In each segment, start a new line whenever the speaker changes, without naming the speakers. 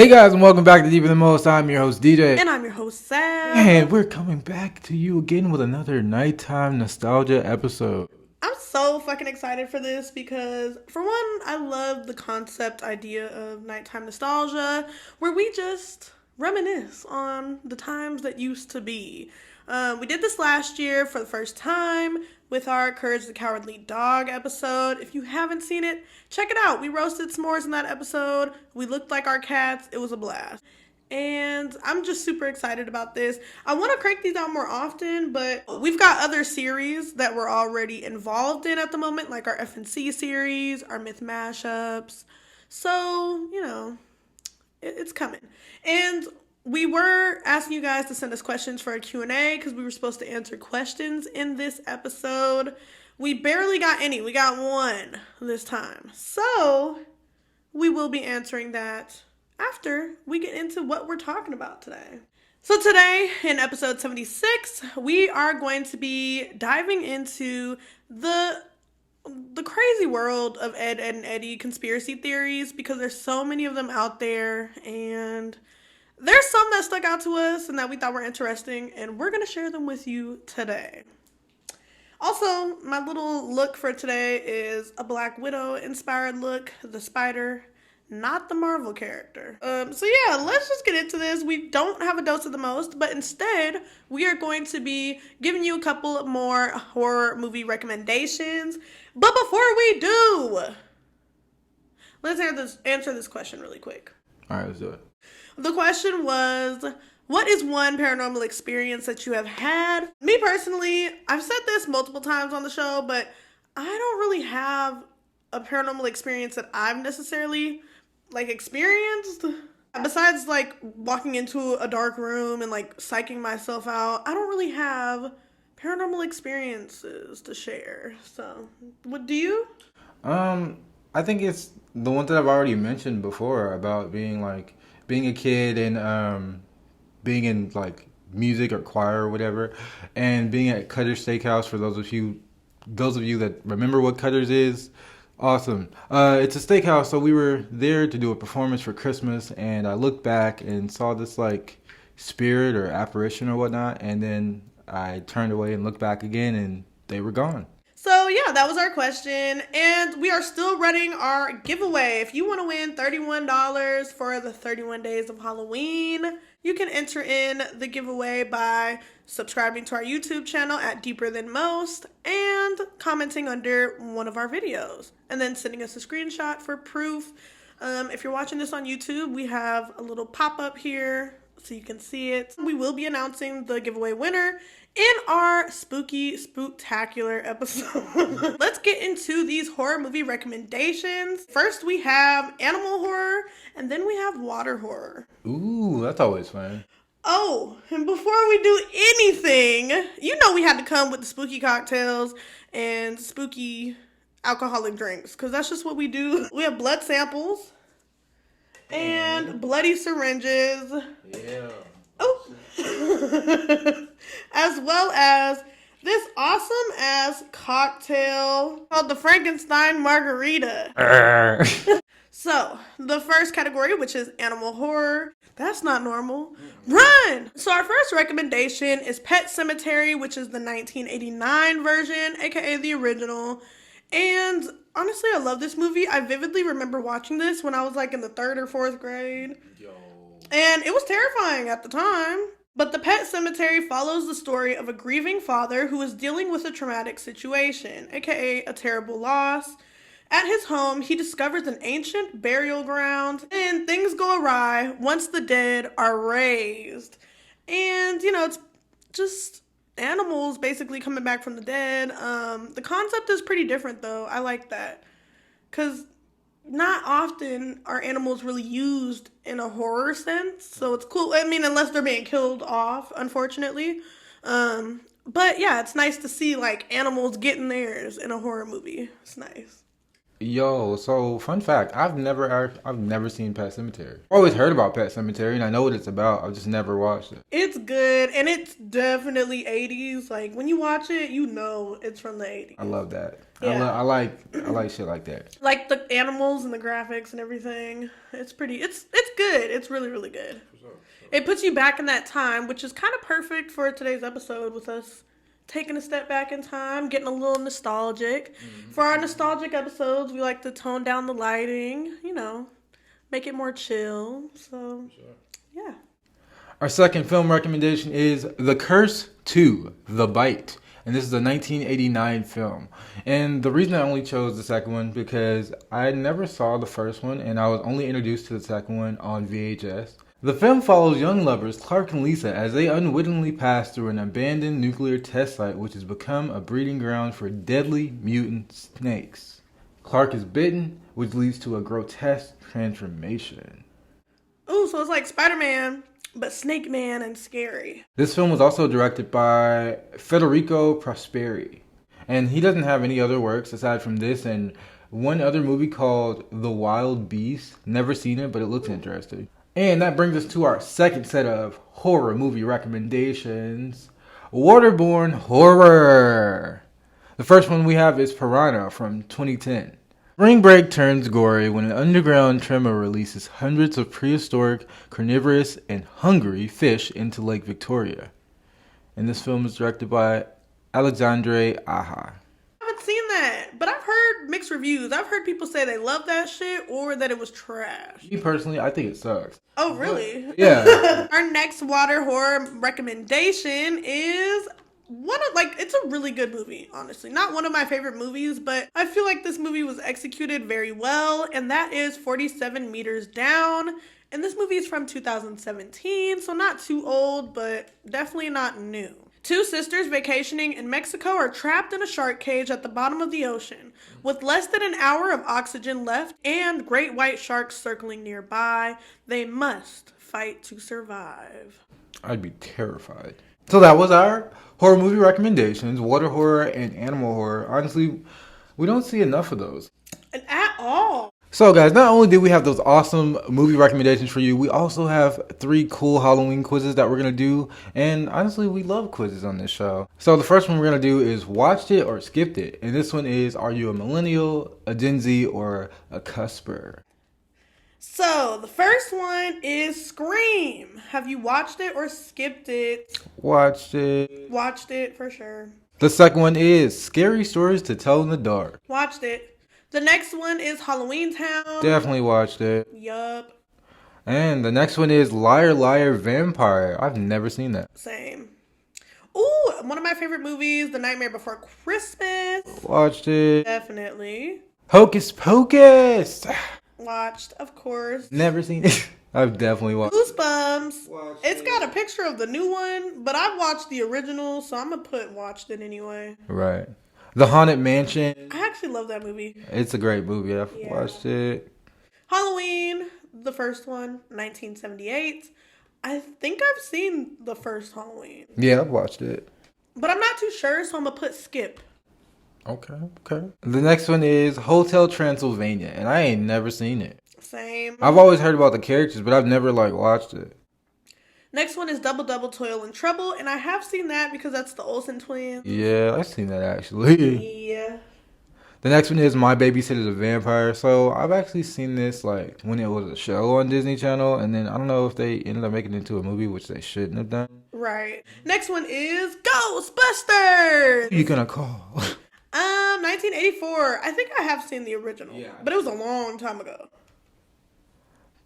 Hey guys, and welcome back to Deeper Than Most. I'm your host DJ.
And I'm your host Sam.
And we're coming back to you again with another nighttime nostalgia episode.
I'm so fucking excited for this because, for one, I love the concept idea of nighttime nostalgia, where we just reminisce on the times that used to be. We did this last year for the first time with our Courage the Cowardly Dog episode. If you haven't seen it, check it out. We roasted s'mores in that episode. We looked like our cats. It was a blast. And I'm just super excited about this. I want to crank these out more often, but we've got other series that we're already involved in at the moment, like our F&C series, our myth mashups. So, it's coming. And we were asking you guys to send us questions for a Q&A because we were supposed to answer questions in this episode. We barely got any. We got one this time. So we will be answering that after we get into what we're talking about today. So today, in episode 76, we are going to be diving into the crazy world of Ed, Edd, and Eddy conspiracy theories because there's so many of them out there, and there's some that stuck out to us and that we thought were interesting, and we're going to share them with you today. Also, my little look for today is a Black Widow inspired look, the spider, not the Marvel character. So yeah, let's just get into this. We don't have a dose of the most, but instead, we are going to be giving you a couple more horror movie recommendations. But before we do, let's answer this question really quick.
All right, let's do it.
The question was, what is one paranormal experience that you have had? Me personally, I've said this multiple times on the show, but I don't really have a paranormal experience that I've necessarily experienced. Besides walking into a dark room and psyching myself out, I don't really have paranormal experiences to share. So, what do you?
I think it's the ones that I've already mentioned before about being a kid and being in music or choir or whatever, and being at Cutter's Steakhouse. For those of you that remember what Cutter's is, awesome. It's a steakhouse, so we were there to do a performance for Christmas, and I looked back and saw this spirit or apparition or whatnot, and then I turned away and looked back again, and they were gone.
So yeah, that was our question, and we are still running our giveaway. If you want to win $31 for the 31 days of Halloween, you can enter in the giveaway by subscribing to our YouTube channel at Deeper Than Most and commenting under one of our videos, and then sending us a screenshot for proof. If you're watching this on YouTube, we have a little pop-up here so you can see it. We will be announcing the giveaway winner in our spooky spooktacular episode. Let's get into these horror movie recommendations. First, we have animal horror, and then we have water horror.
Ooh, that's always fun.
Oh, and before we do anything, we had to come with the spooky cocktails and spooky alcoholic drinks, because that's just what we do. We have blood samples and bloody syringes.
Yeah.
Oh. As well as this awesome ass cocktail called the Frankenstein Margarita. So, the first category, which is animal horror. That's not normal. Run! So our first recommendation is Pet Sematary, which is the 1989 version, aka the original. And honestly, I love this movie. I vividly remember watching this when I was in the 3rd or 4th grade. And it was terrifying at the time. But The Pet Sematary follows the story of a grieving father who is dealing with a traumatic situation, aka a terrible loss. At his home, he discovers an ancient burial ground, and things go awry once the dead are raised. And, it's just animals basically coming back from the dead. The concept is pretty different, though. I like that. Because not often are animals really used in a horror sense, so it's cool. I mean, unless they're being killed off, unfortunately. But yeah, it's nice to see animals getting theirs in a horror movie. It's nice.
Yo, so fun fact, I've never seen Pet Cemetery. I've always heard about Pet Cemetery and I know what it's about. I've just never watched it.
It's good, and it's definitely 80s. Like, when you watch it, you know it's from the 80s.
I love that.
Yeah.
I like shit like that.
Like, the animals and the graphics and everything. It's good. It's really, really good. It puts you back in that time, which is kind of perfect for today's episode with us taking a step back in time, getting a little nostalgic. For our nostalgic episodes, we like to tone down the lighting, make it more chill. So, yeah.
Our second film recommendation is The Curse 2, The Bite. And this is a 1989 film. And the reason I only chose the second one because I never saw the first one and I was only introduced to the second one on VHS. The film follows young lovers Clark and Lisa as they unwittingly pass through an abandoned nuclear test site which has become a breeding ground for deadly mutant snakes. Clark is bitten, which leads to a grotesque transformation.
Ooh, so it's like Spider-Man, but Snake Man and scary.
This film was also directed by Federico Prosperi. And he doesn't have any other works aside from this and one other movie called The Wild Beast. Never seen it, but it looks interesting. And that brings us to our second set of horror movie recommendations. Waterborne Horror. The first one we have is Piranha from 2010. Spring break turns gory when an underground tremor releases hundreds of prehistoric, carnivorous, and hungry fish into Lake Victoria. And this film is directed by Alexandre Aja.
I haven't seen that, but I've heard mixed reviews. I've heard people say they love that shit or that it was trash.
Me personally, I think it sucks.
Oh, really?
Yeah.
Our next water horror recommendation is it's a really good movie, honestly. Not one of my favorite movies, but I feel like this movie was executed very well, and that is 47 Meters Down. And this movie is from 2017, so not too old, but definitely not new. Two sisters vacationing in Mexico are trapped in a shark cage at the bottom of the ocean. With less than an hour of oxygen left and great white sharks circling nearby, they must fight to survive.
I'd be terrified. So that was our horror movie recommendations, water horror and animal horror. Honestly, we don't see enough of those.
At all.
So guys, not only did we have those awesome movie recommendations for you, we also have 3 cool Halloween quizzes that we're going to do. And honestly, we love quizzes on this show. So the first one we're going to do is watched it or skipped it. And this one is, are you a millennial, a Gen Z, or a cusper?
So the first one is Scream. Have you watched it or skipped it?
Watched it.
Watched it for sure.
The second one is Scary Stories to Tell in the Dark.
Watched it. The next one is Halloween Town.
Definitely watched it.
Yup.
And the next one is Liar Liar Vampire. I've never seen that.
Same. Ooh, one of my favorite movies, The Nightmare Before Christmas.
Watched it.
Definitely.
Hocus Pocus.
Watched, of course.
Never seen it. I've definitely watched.
Goosebumps. It's got a picture of the new one, but I've watched the original, so I'm going to put watched it anyway.
Right. The Haunted Mansion.
I actually love that movie.
It's a great movie. I've watched it.
Halloween, the first one, 1978. I think I've seen the first Halloween.
Yeah, I've watched it.
But I'm not too sure, so I'm going to put skip.
Okay. The next one is Hotel Transylvania, and I ain't never seen it.
Same.
I've always heard about the characters, but I've never watched it.
Next one is Double Double Toil and Trouble, and I have seen that because that's the Olsen twins.
Yeah, I've seen that actually.
Yeah.
The next one is My Babysitter's a Vampire. So I've actually seen this when it was a show on Disney Channel, and then I don't know if they ended up making it into a movie, which they shouldn't have done.
Right. Next one is Ghostbusters.
Who you gonna call?
1984. I think I have seen the original, but it was a long time ago.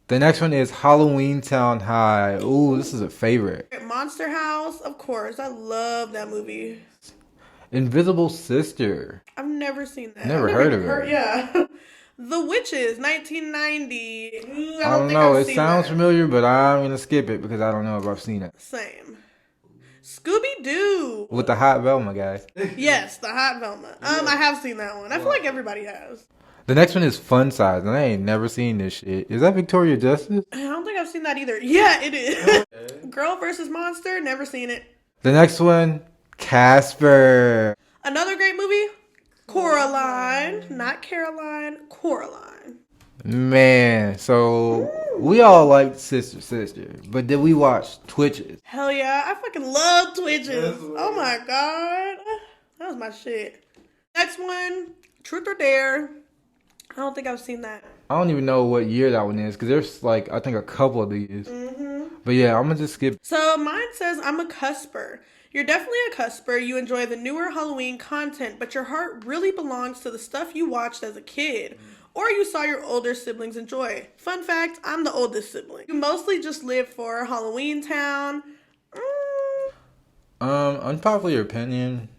The next one is Halloween Town High. Ooh, this is a favorite.
Monster House, of course. I love that movie.
Invisible Sister.
I've never seen that.
Never heard of it.
Yeah. The Witches, 1990.
I don't know. It sounds familiar, but I'm going to skip it because I don't know if I've seen it.
Same. Scooby-Doo.
With the hot Velma guy.
Yes, the hot Velma. I have seen that one. I feel like everybody has.
The next one is Fun Size, and I ain't never seen this shit. Is that Victoria Justice?
I don't think I've seen that either. Yeah, it is. Okay. Girl versus Monster, never seen it.
The next one, Casper.
Another great movie. Coraline, not Caroline, Coraline.
Man, so we all liked Sister, but did we watch Twitches?
Hell yeah, I fucking love Twitches. Oh my god. That was my shit. Next one, Truth or Dare. I don't think I've seen that.
I don't even know what year that one is because there's like I think a couple of these. But yeah, I'm gonna just skip.
So mine says I'm a cusper. You're definitely a cusper. You enjoy the newer Halloween content, but your heart really belongs to the stuff you watched as a kid or you saw your older siblings enjoy. Fun fact, I'm the oldest sibling. You mostly just live for Halloween Town.
Unpopular opinion.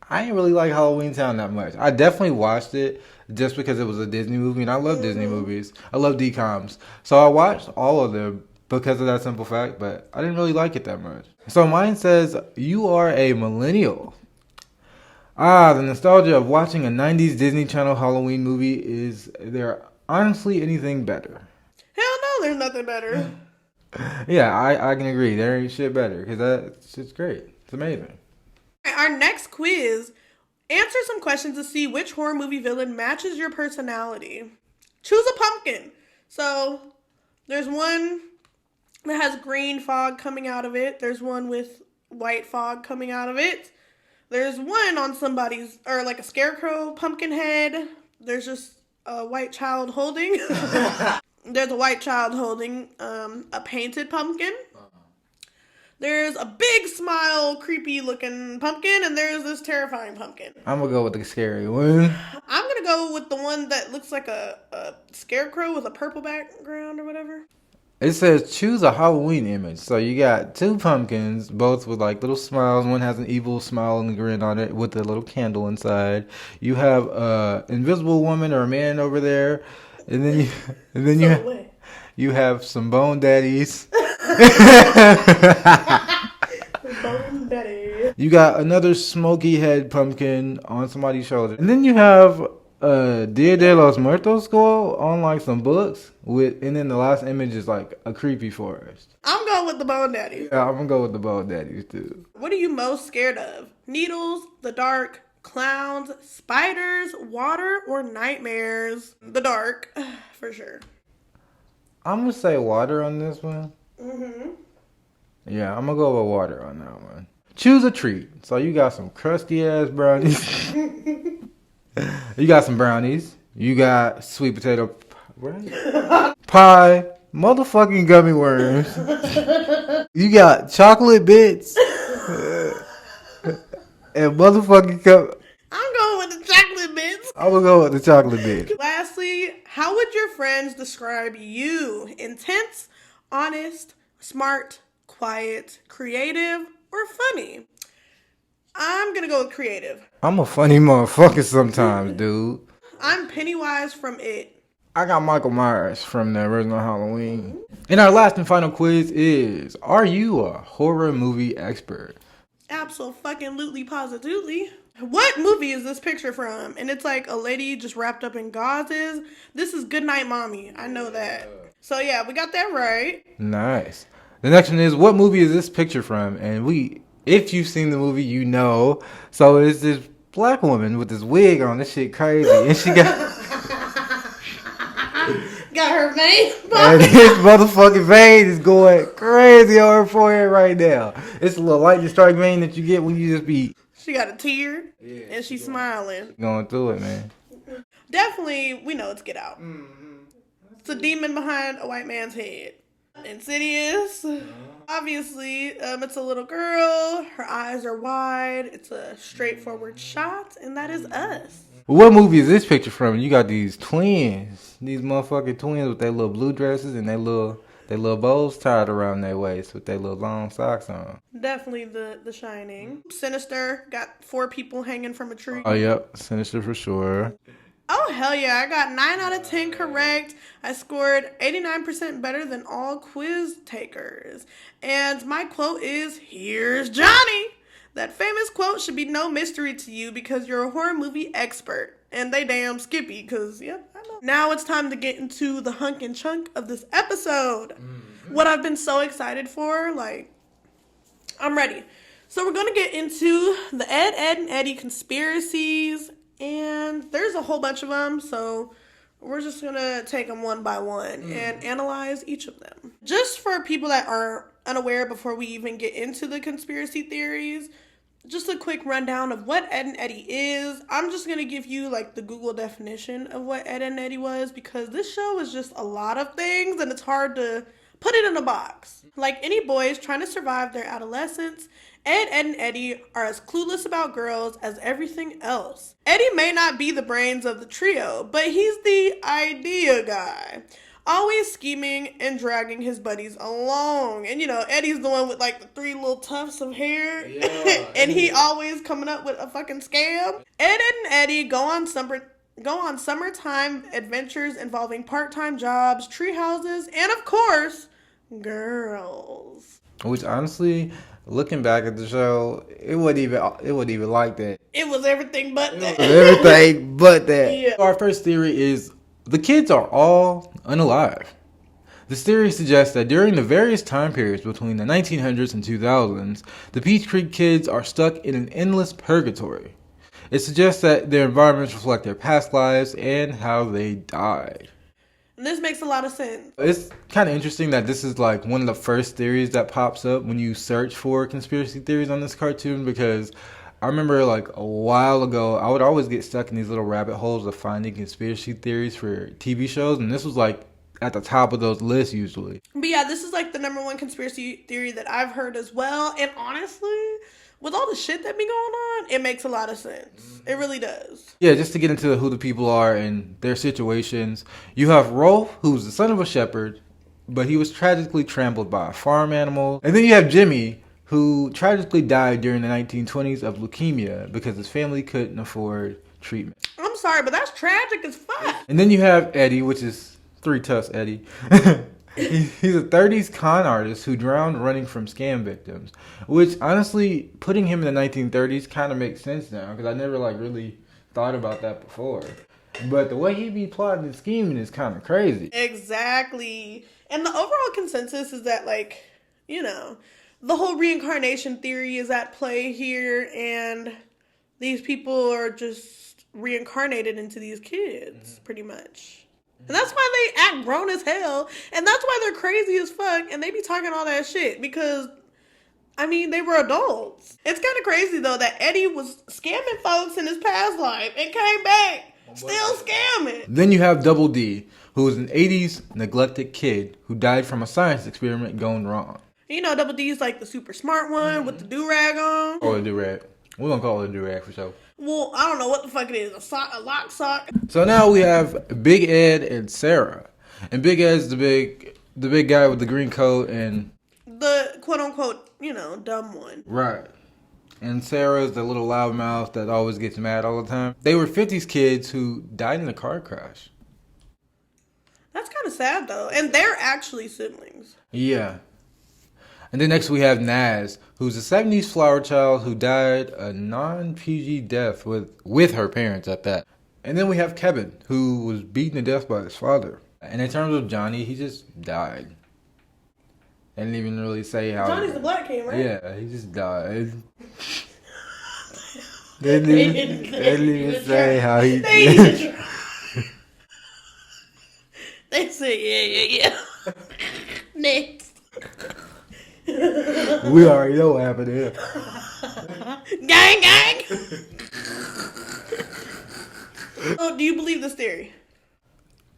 I ain't really like Halloween Town that much. I definitely watched it just because it was a Disney movie, and I love Disney movies. I love DComs. So I watched all of them because of that simple fact, but I didn't really like it that much. So mine says, you are a millennial. The nostalgia of watching a 90s Disney Channel Halloween movie. Is there honestly anything better?
Hell no, there's nothing better.
Yeah, I can agree. There ain't shit better because that shit's great. It's amazing.
Our next quiz, answer some questions to see which horror movie villain matches your personality. Choose a pumpkin. So there's one that has green fog coming out of it. There's one with white fog coming out of it. There's one on somebody's, or like a scarecrow pumpkin head. There's just a white child holding. There's a white child holding a painted pumpkin. There's a big smile, creepy looking pumpkin, and there's this terrifying pumpkin.
I'm gonna go with the scary one.
I'm gonna go with the one that looks like a scarecrow with a purple background or whatever.
It says choose a Halloween image. So you got two pumpkins, both with like little smiles. One has an evil smile and a grin on it with a little candle inside. You have a invisible woman or a man over there, and then you have some bone daddies.
Bone daddy.
You got another smoky head pumpkin on somebody's shoulder, and then you have Dia de los Muertos skull on like some books and then the last image is like a creepy forest.
I'm going with the bone daddies.
Yeah, I'm gonna go with the bone daddies too.
What are you most scared of? Needles, the dark, clowns, spiders, water, or nightmares? The dark, for sure.
I'm gonna say water on this one. Yeah, I'm gonna go with water on that one. Choose a treat. So you got some crusty ass brownies. You got some brownies. You got sweet potato pie, motherfucking gummy worms. You got chocolate bits and motherfucking cup.
I'm going with the chocolate bits.
I'm gonna go with the chocolate bits.
Lastly, how would your friends describe you? Intense, honest, smart, quiet, creative, or funny? I'm gonna go with creative.
I'm a funny motherfucker sometimes, dude.
I'm Pennywise from It.
I got Michael Myers from the original Halloween. And our last and final quiz is, are you a horror movie expert?
Absolutely, positively. What movie is this picture from? And it's like a lady just wrapped up in gauzes. This is Goodnight Mommy. I know that. So yeah, we got that right.
Nice. The next one is, what movie is this picture from? And if you've seen the movie, you know. So it's this black woman with this wig on. This shit crazy. And she got
her vein.
And this motherfucking vein is going crazy on her forehead right now. It's a little lightning strike vein that you get when you just be.
She got a tear. Yeah, and she's smiling.
Going through it, man.
Definitely, we know it's Get Out. It's a demon behind a white man's head. Insidious. Obviously, it's a little girl. Her eyes are wide. It's a straightforward shot, and that is us.
What movie is this picture from? You got these twins. These motherfucking twins with their little blue dresses and their little bows tied around their waist with their little long socks on.
Definitely the Shining. Sinister. Got 4 people hanging from a tree.
Oh, yep. Sinister for sure.
Oh, hell yeah. I got 9 out of 10 correct. I scored 89% better than all quiz takers. And my quote is, here's Johnny. That famous quote should be no mystery to you because you're a horror movie expert. And they damn skippy because, yep, I know. Now it's time to get into the hunk and chunk of this episode. What I've been so excited for, like, I'm ready. So we're going to get into the Ed, Edd, and Eddy conspiracies, and there's a whole bunch of them, so we're just going to take them one by one and analyze each of them. Just for people that are unaware before we even get into the conspiracy theories, just a quick rundown of what Ed and Eddy is. I'm just going to give you like the Google definition of what Ed and Eddy was, because this show is just a lot of things and it's hard to put it in a box. Like any boys trying to survive their adolescence, Ed, Edd, and Eddy are as clueless about girls as everything else. Eddy may not be the brains of the trio, but he's the idea guy. Always scheming and dragging his buddies along. And Eddy's the one with like the 3 little tufts of hair. Yeah. And he always coming up with a fucking scam. Ed, Edd, and Eddy go on summertime adventures involving part-time jobs, tree houses, and of course, girls.
Which honestly, looking back at the show, it wasn't even like that.
It was everything but that.
Everything but that.
Yeah.
Our first theory is the kids are all unalive. This theory suggests that during the various time periods between the 1900s and 2000s, the Peach Creek kids are stuck in an endless purgatory. It suggests that their environments reflect their past lives and how they died.
And this makes a lot of sense.
It's kind of interesting that this is like one of the first theories that pops up when you search for conspiracy theories on this cartoon, because I remember like a while ago, I would always get stuck in these little rabbit holes of finding conspiracy theories for TV shows, and this was like at the top of those lists usually.
But yeah, this is like the number one conspiracy theory that I've heard as well. And honestly, with all the shit that be going on, it makes a lot of sense. It really does.
Yeah, just to get into who the people are and their situations. You have Rolf, who's the son of a shepherd, but he was tragically trampled by a farm animal. And then you have Jimmy, who tragically died during the 1920s of leukemia because his family couldn't afford treatment.
I'm sorry, but that's tragic as fuck.
And then you have Eddy, which is 3 Tufts Eddy. He's a 30s con artist who drowned running from scam victims, which honestly, putting him in the 1930s kind of makes sense now, because I never really thought about that before. But the way he be plotting and scheming is kind of crazy.
Exactly. And the overall consensus is that the whole reincarnation theory is at play here, and these people are just reincarnated into these kids, pretty much. And that's why they act grown as hell. And that's why they're crazy as fuck. And they be talking all that shit. Because, they were adults. It's kind of crazy, though, that Eddy was scamming folks in his past life. And came back. Still scamming.
Then you have Double D, who was an 80s neglected kid who died from a science experiment gone wrong.
Double D's like the super smart one with the do-rag on.
Oh, a do-rag. We're going to call it a do-rag for sure.
Well, I don't know what the fuck it is. A lock sock.
So now we have Big Ed and Sarah. And Big Ed's the big guy with the green coat and
the quote unquote, dumb one.
Right. And Sarah's the little loudmouth that always gets mad all the time. They were 50s kids who died in a car crash.
That's kind of sad though. And they're actually siblings.
Yeah. And then next we have Naz, who's a 70s flower child who died a non-PG death with her parents at that. And then we have Kevin, who was beaten to death by his father. And in terms of Johnny, he just died. They didn't even really say how.
Johnny's the black kid, right?
Yeah, he just died. They didn't even say how he did.
They say, yeah. Next.
We already know what happened here.
Gang, gang. So, do you believe this theory?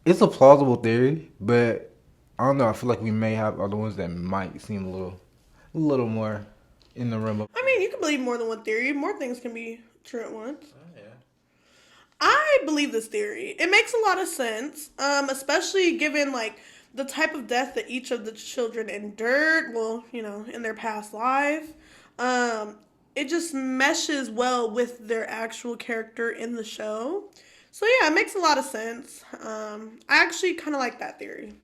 It's a plausible theory, but I don't know. I feel like we may have other ones that might seem a little more in the realm of.
You can believe more than one theory. More things can be true at once.
Oh, yeah.
I believe this theory. It makes a lot of sense, especially given the type of death that each of the children endured, in their past life. It just meshes well with their actual character in the show. So yeah, it makes a lot of sense. I actually kind of like that theory.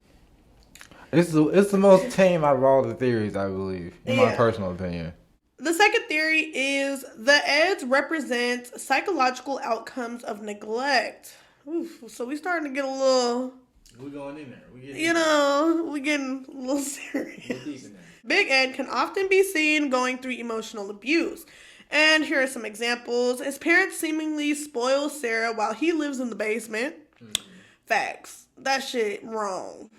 It's the most tame out of all the theories, I believe, in my personal opinion.
The second theory is the Eds represent psychological outcomes of neglect. Oof, so we starting to get a little
We're going in there.
We're getting a little serious. Big Ed can often be seen going through emotional abuse. And here are some examples. His parents seemingly spoil Sarah while he lives in the basement. Facts. That shit wrong.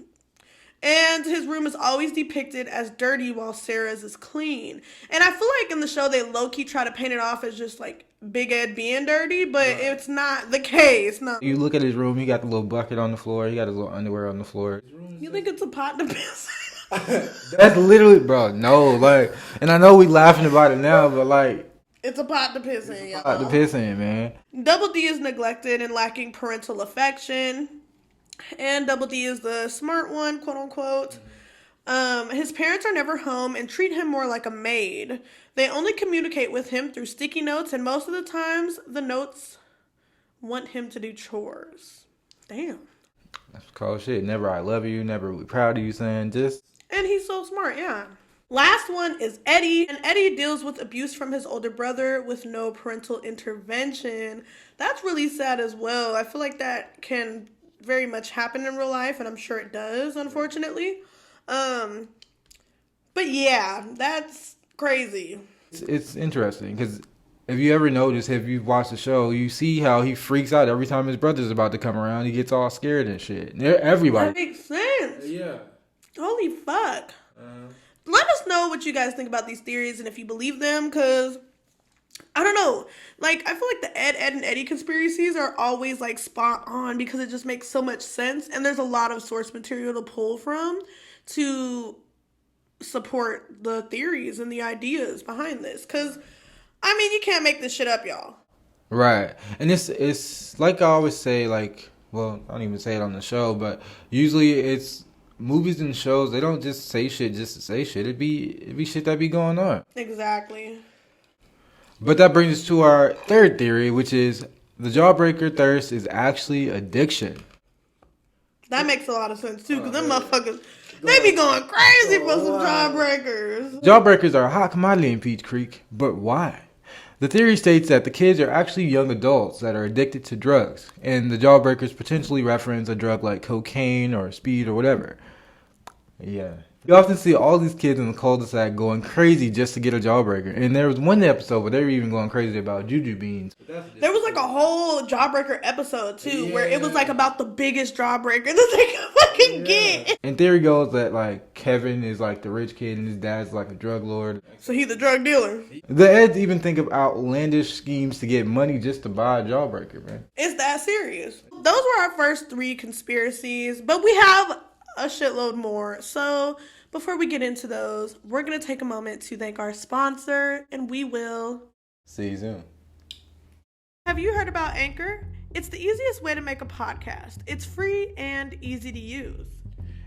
And his room is always depicted as dirty while Sarah's is clean. And I feel like in the show they low-key try to paint it off as just like Big Ed being dirty, but it's not the case. No.
You look at his room, he got the little bucket on the floor, he got his little underwear on the floor.
You think it's a pot to piss?
That's literally, bro, no, like, and I know we laughing about it now, but like,
it's a pot to piss in, y'all.
Pot to piss in, man.
Double D is neglected and lacking parental affection. And Double D is the smart one, quote unquote. His parents are never home and treat him more like a maid. They only communicate with him through sticky notes, and most of the times the notes want him to do chores. Damn.
That's cold shit. Never I love you, never we proud of you, saying just.
And he's so smart, yeah. Last one is Eddie, and Eddie deals with abuse from his older brother with no parental intervention. That's really sad as well. I feel like that can very much happen in real life, and I'm sure it does, unfortunately. But yeah, that's crazy.
It's interesting because if you ever notice, if you've watched the show, you see how he freaks out every time his brother's about to come around. He gets all scared and shit. Everybody.
That makes sense.
Yeah.
Holy fuck. Let us know what you guys think about these theories and if you believe them, because I don't know. Like, I feel like the Ed, Edd, and Eddy conspiracies are always like spot on because it just makes so much sense, and there's a lot of source material to pull from to support the theories and the ideas behind this. Because, I mean, you can't make this shit up, y'all.
Right. And it's like I always say, like, well, I don't even say it on the show, but usually it's movies and shows, they don't just say shit just to say shit. It'd be shit that be going on.
Exactly.
But that brings us to our third theory, which is the jawbreaker thirst is actually addiction.
That makes a lot of sense too, because them motherfuckers, they be going crazy for some jawbreakers.
Jawbreakers are a hot commodity in Peach Creek, but why? The theory states that the kids are actually young adults that are addicted to drugs, and the jawbreakers potentially reference a drug like cocaine or speed or whatever. Yeah. You often see all these kids in the cul-de-sac going crazy just to get a jawbreaker. And there was one episode where they were even going crazy about juju beans.
There was like a whole jawbreaker episode too, where it was like about the biggest jawbreaker that they could fucking get.
And theory goes that like Kevin is like the rich kid and his dad's like a drug lord.
So he's the drug dealer.
The Eds even think of outlandish schemes to get money just to buy a jawbreaker, man.
It's that serious. Those were our first 3 conspiracies, but we have a shitload more. So before we get into those, we're going to take a moment to thank our sponsor, and we will
see you soon.
Have you heard about Anchor? It's the easiest way to make a podcast. It's free and easy to use.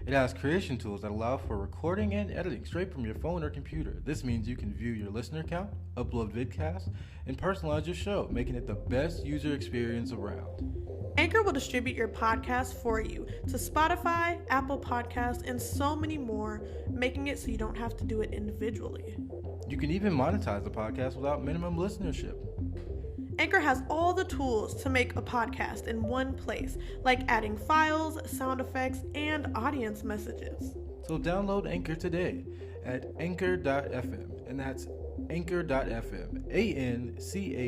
It has creation tools that allow for recording and editing straight from your phone or computer. This means you can view your listener count, upload vidcasts, and personalize your show, making it the best user experience around.
Anchor will distribute your podcast for you to Spotify, Apple Podcasts, and so many more, making it so you don't have to do it individually.
You can even monetize the podcast without minimum listenership.
Anchor has all the tools to make a podcast in one place, like adding files, sound effects, and audience messages.
So download Anchor today at anchor.fm, and that's anchor.fm, ANCHOR.fm.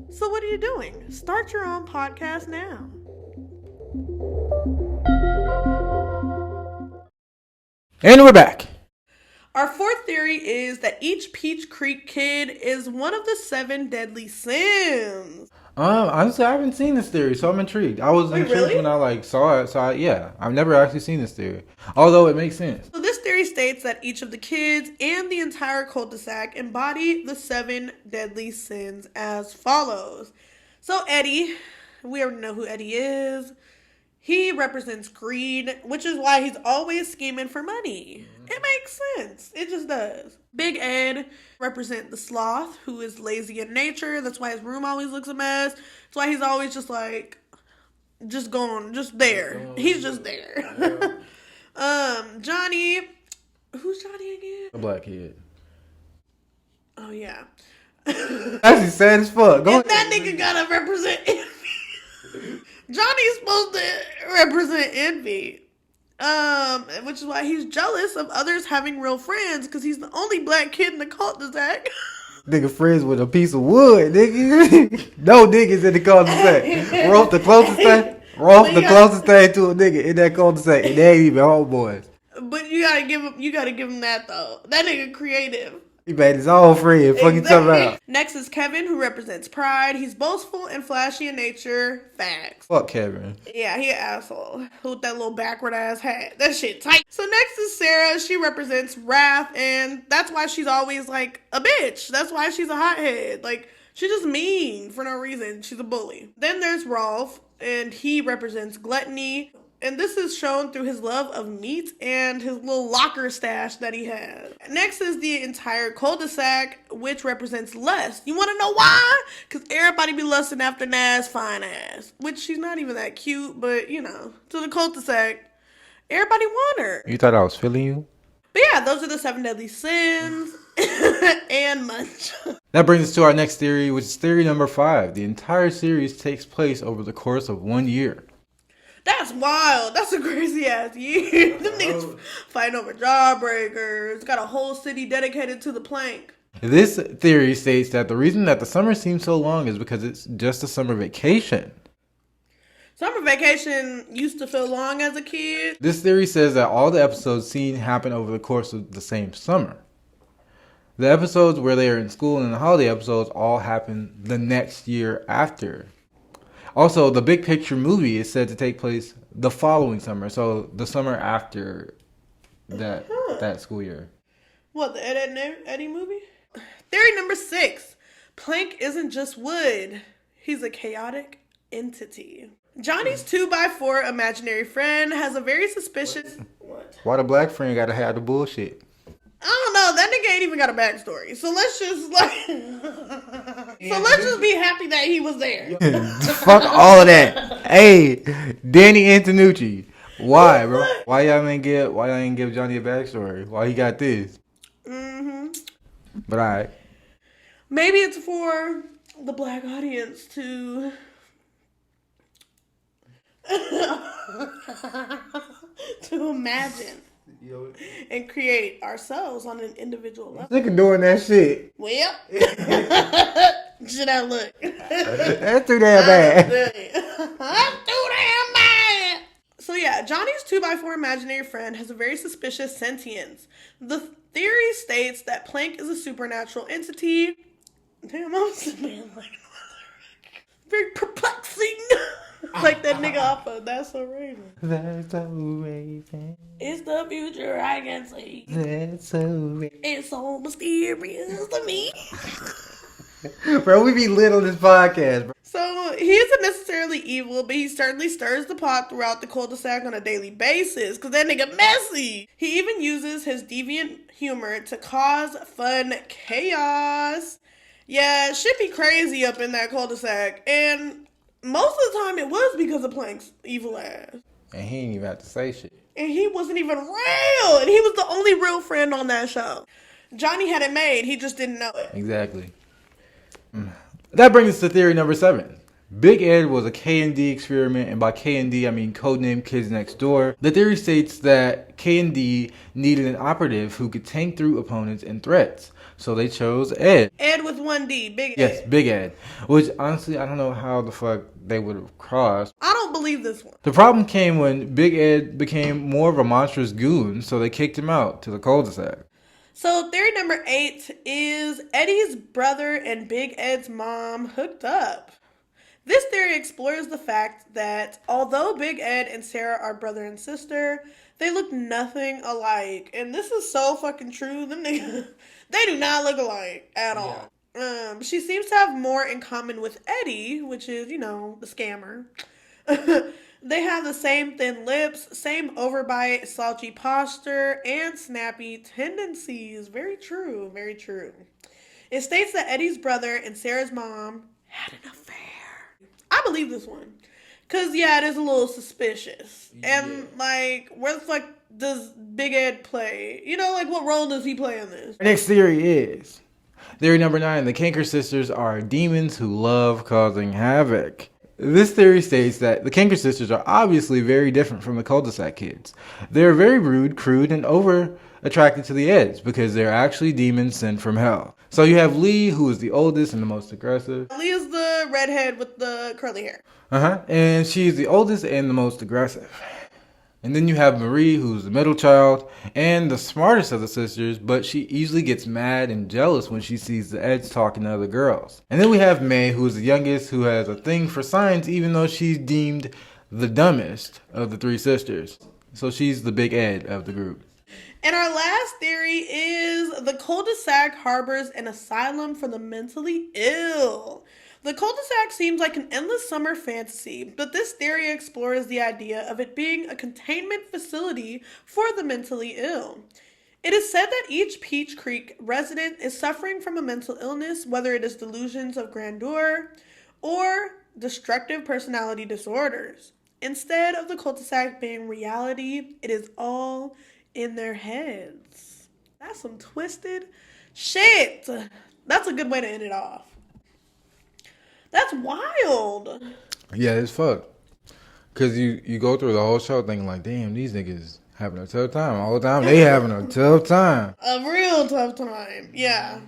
So what are you doing? Start your own podcast now.
And we're back.
Our fourth theory is that each Peach Creek kid is one of the 7 deadly sins.
Honestly, I haven't seen this theory, so I'm intrigued. I was intrigued
really?
when I saw it, so I've never actually seen this theory. Although it makes sense.
So this theory states that each of the kids and the entire cul-de-sac embody the 7 deadly sins as follows. So Eddie, we already know who Eddie is. He represents greed, which is why he's always scheming for money. It makes sense. It just does. Big Ed represents the sloth, who is lazy in nature. That's why his room always looks a mess. That's why he's always just like, just there. He's just there. Johnny. Who's Johnny again?
A black kid.
Oh, yeah.
Actually sad as fuck.
That nigga gotta represent Johnny's supposed to represent envy. Which is why he's jealous of others having real friends, because he's the only black kid in the cul-de-sac.
Nigga friends with a piece of wood, nigga. No niggas in the cul-de-sac. We're off the closest thing. We're off the closest thing to a nigga in that cul-de-sac, and they ain't even homeboys.
But you gotta give him that though. That nigga creative.
He made his own friend. Fucking talking about.
Next is Kevin, who represents pride. He's boastful and flashy in nature. Facts.
Fuck Kevin.
Yeah, he an asshole. With that little backward ass hat. That shit tight. So next is Sarah. She represents wrath, and that's why she's always like a bitch. That's why she's a hothead. Like, she's just mean for no reason. She's a bully. Then there's Rolf, and he represents gluttony. And this is shown through his love of meat and his little locker stash that he has. Next is the entire cul-de-sac, which represents lust. You want to know why? Because everybody be lusting after Nas fine ass. Which she's not even that cute, but, you know, to the cul-de-sac, everybody want her.
You thought I was feeling you?
But yeah, those are the 7 deadly sins and much.
That brings us to our next theory, which is theory number 5. The entire series takes place over the course of 1 year.
That's wild. That's a crazy ass year. Them niggas fighting over jawbreakers. Got a whole city dedicated to the plank.
This theory states that the reason that the summer seems so long is because it's just a summer vacation.
Summer vacation used to feel long as a kid.
This theory says that all the episodes seen happen over the course of the same summer. The episodes where they are in school and the holiday episodes all happen the next year after. Also, the Big Picture movie is said to take place the following summer, so the summer after that school year.
What, the Ed, Edd Eddy movie? Theory number 6. Plank isn't just wood. He's a chaotic entity. Johnny's 2x4 imaginary friend has a very suspicious... What?
Why the black friend gotta have the bullshit?
I don't know. That nigga ain't even got a backstory. So let's just let's just be happy that he was there.
Fuck all of that. Hey, Danny Antonucci. Why, bro? Why y'all ain't give Johnny a backstory? Why he got this? But alright.
Maybe it's for the black audience to to imagine and create ourselves on an individual level.
Nigga doing that shit.
Well, should I look?
That's too damn bad.
That's too damn bad. So yeah, Johnny's 2x4 imaginary friend has a very suspicious sentience. The theory states that Plank is a supernatural entity. Damn, I'm being like very perplexing. Like that nigga off of That's So Raven.
That's so Raven.
It's the future I can see.
That's so Raven.
It's so mysterious to me.
Bro, we be lit on this podcast, bro.
So, he isn't necessarily evil, but he certainly stirs the pot throughout the cul-de-sac on a daily basis, because that nigga messy. He even uses his deviant humor to cause fun chaos. Yeah, shit be crazy up in that cul-de-sac, and most of the time it was because of Plank's evil ass.
And he ain't even have to say shit.
And he wasn't even real, and he was the only real friend on that show. Johnny had it made, he just didn't know it.
Exactly. That brings us to theory number 7. Big Ed was a K&D experiment, and by K&D I mean codename Kids Next Door. The theory states that K&D needed an operative who could tank through opponents and threats, so they chose Ed.
Ed with 1D, Big Ed.
Yes, Big Ed. Which, honestly, I don't know how the fuck they would have crossed.
I don't believe this one.
The problem came when Big Ed became more of a monstrous goon, so they kicked him out to the cul-de-sac.
So theory number 8 is Eddie's brother and Big Ed's mom hooked up. This theory explores the fact that although Big Ed and Sarah are brother and sister, they look nothing alike. And this is so fucking true. Them niggas, they do not look alike at all. She seems to have more in common with Eddie, which is, you know, the scammer. They have the same thin lips, same overbite, slouchy posture, and snappy tendencies. Very true, very true. It states that Eddie's brother and Sarah's mom had an affair. I believe this one. Because, yeah, it is a little suspicious. Yeah. And, like, where the fuck does Big Ed play? You know, like, what role does he play in this?
Our next theory is... Theory number 9. The Canker sisters are demons who love causing havoc. This theory states that the Kanker sisters are obviously very different from the cul-de-sac kids. They're very rude, crude, and over attracted to the Eds because they're actually demons sent from hell. So you have Lee, who is the oldest and the most aggressive.
Leah's the redhead with the curly hair.
And she's the oldest and the most aggressive. And then you have Marie, who's the middle child and the smartest of the sisters, but she easily gets mad and jealous when she sees the Eds talking to other girls. And then we have May, who's the youngest, who has a thing for science, even though she's deemed the dumbest of the three sisters. So she's the big Ed of the group.
And our last theory is the cul-de-sac harbors an asylum for the mentally ill. The cul-de-sac seems like an endless summer fantasy, but this theory explores the idea of it being a containment facility for the mentally ill. It is said that each Peach Creek resident is suffering from a mental illness, whether it is delusions of grandeur or destructive personality disorders. Instead of the cul-de-sac being reality, it is all in their heads. That's some twisted shit. That's a good way to end it off. That's wild.
Yeah, it's fucked. Because you go through the whole show thinking like, damn, these niggas having a tough time. All the time, they having a tough time.
A real tough time. Yeah,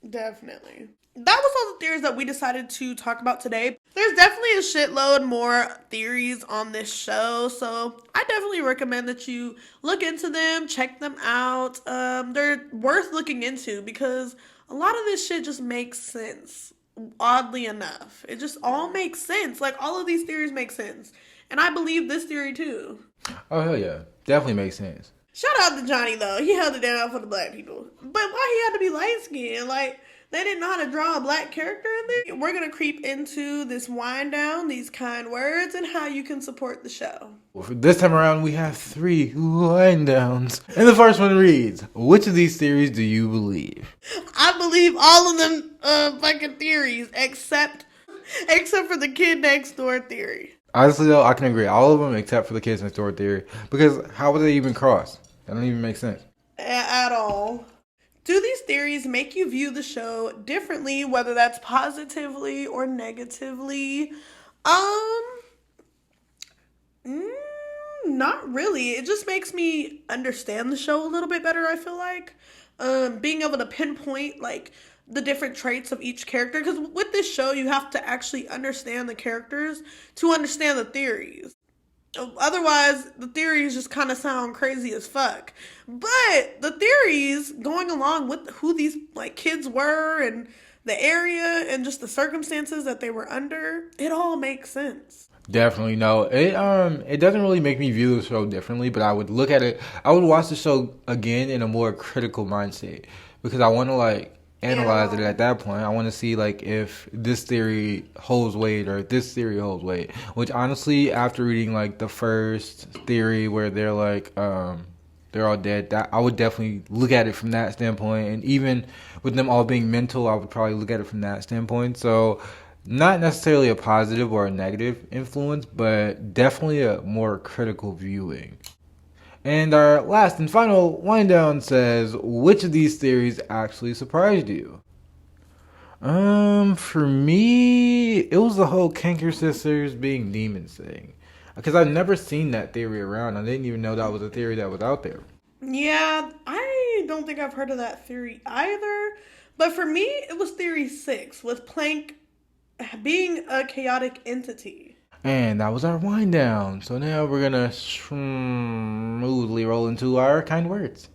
definitely. That was all the theories that we decided to talk about today. There's definitely a shitload more theories on this show, so I definitely recommend that you look into them, check them out. They're worth looking into because a lot of this shit just makes sense. Oddly enough, it just all makes sense. Like, all of these theories make sense, and I believe this theory too.
Oh, hell yeah. Definitely makes sense.
Shout out to Johnny, though. He held it down for the black people. But why he had to be light-skinned? Like, they didn't know how to draw a black character in there. We're going to creep into this wind down, these kind words, and how you can support the show.
Well, for this time around, we have 3 wind downs. And the first one reads, which of these theories do you believe?
I believe all of them fucking theories, except for the kid next door theory.
Honestly, though, I can agree. All of them except for the kids next door theory. Because how would they even cross? That don't even make sense.
At all. Do these theories make you view the show differently, whether that's positively or negatively? Not really. It just makes me understand the show a little bit better, I feel like. Being able to pinpoint, like, the different traits of each character. Because with this show, you have to actually understand the characters to understand the theories. Otherwise, the theories just kind of sound crazy as fuck. But the theories going along with who these like kids were and the area and just the circumstances that they were under, it all makes sense.
Definitely no. It doesn't really make me view the show differently, but I would look at it. I would watch the show again in a more critical mindset because I want to like analyze it at that point. I want to see like if this theory holds weight or if this theory holds weight. Which honestly, after reading like the first theory where they're like they're all dead, that I would definitely look at it from that standpoint. And even with them all being mental, I would probably look at it from that standpoint. So not necessarily a positive or a negative influence, but definitely a more critical viewing. And our last and final wind down says, which of these theories actually surprised you? For me, it was the whole Kanker sisters being demons thing. Because I've never seen that theory around. I didn't even know that was a theory that was out there.
Yeah, I don't think I've heard of that theory either. But for me, it was theory 6, with Plank being a chaotic entity.
And that was our wind down. So now we're going to smoothly roll into our kind words.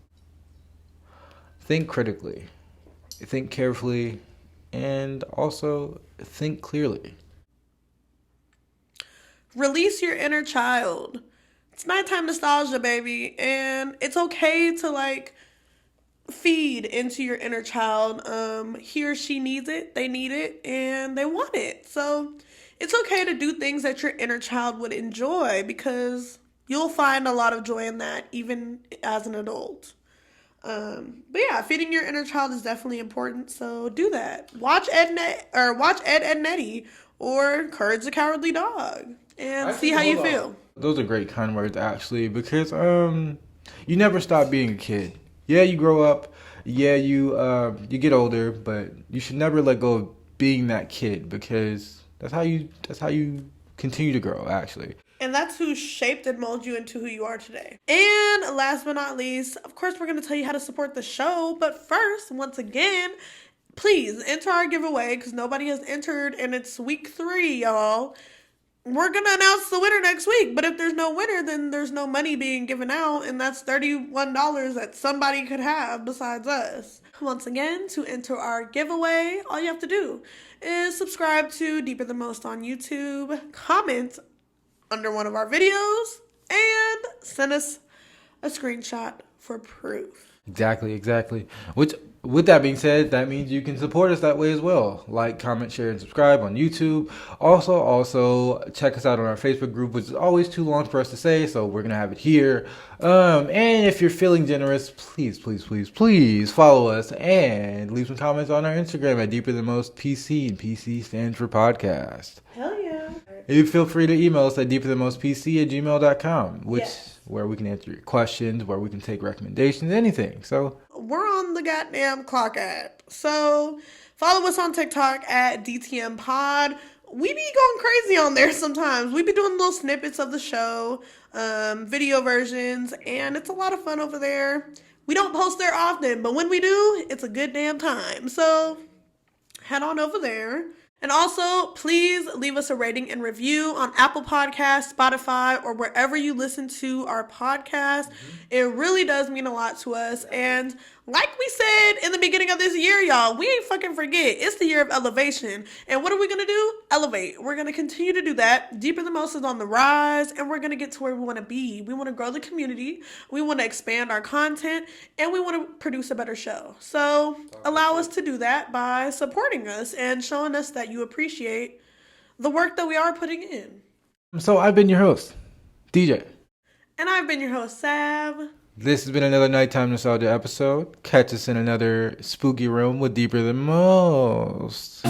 Think critically. Think carefully. And also think clearly.
Release your inner child. It's nighttime nostalgia, baby. And it's okay to like feed into your inner child. He or she needs it. They need it. And they want it. So it's okay to do things that your inner child would enjoy because you'll find a lot of joy in that even as an adult. But yeah, feeding your inner child is definitely important. So do that. Watch Ed Edd Eddy or Courage the Cowardly Dog and see how you feel.
Those are great kind words actually because you never stop being a kid. Yeah, you grow up. Yeah, you get older, but you should never let go of being that kid because that's how you continue to grow, actually.
And that's who shaped and molded you into who you are today. And last but not least, of course, we're going to tell you how to support the show. But first, once again, please enter our giveaway because nobody has entered and it's week 3, y'all. We're going to announce the winner next week. But if there's no winner, then there's no money being given out. And that's $31 that somebody could have besides us. Once again, to enter our giveaway, all you have to do is subscribe to Deeper Than Most on YouTube, comment under one of our videos, and send us a screenshot for proof.
Exactly. Which, with that being said, that means you can support us that way as well. Like, comment, share, and subscribe on YouTube. Also, check us out on our Facebook group, which is always too long for us to say, so we're gonna have it here. And if you're feeling generous, please follow us and leave some comments on our Instagram at Deeper Than Most PC, and PC stands for podcast.
Hell yeah.
You feel free to email us at deeperthanmostpc@gmail.com, where we can answer your questions, where we can take recommendations, anything. So
we're on the goddamn clock app. So follow us on TikTok at DTM Pod. We be going crazy on there sometimes. We be doing little snippets of the show, video versions, and it's a lot of fun over there. We don't post there often, but when we do, it's a good damn time. So head on over there. And also, please leave us a rating and review on Apple Podcasts, Spotify, or wherever you listen to our podcast. It really does mean a lot to us. And like we said in the beginning of this year, y'all, we ain't fucking forget. It's the year of elevation. And what are we going to do? Elevate. We're going to continue to do that. Deeper Than Most is on the rise, and we're going to get to where we want to be. We want to grow the community. We want to expand our content, and we want to produce a better show. So allow us to do that by supporting us and showing us that you appreciate the work that we are putting in.
So I've been your host, DJ.
And I've been your host, Sav.
This has been another Nighttime Nostalgia episode. Catch us in another spooky room with Deeper Than Most.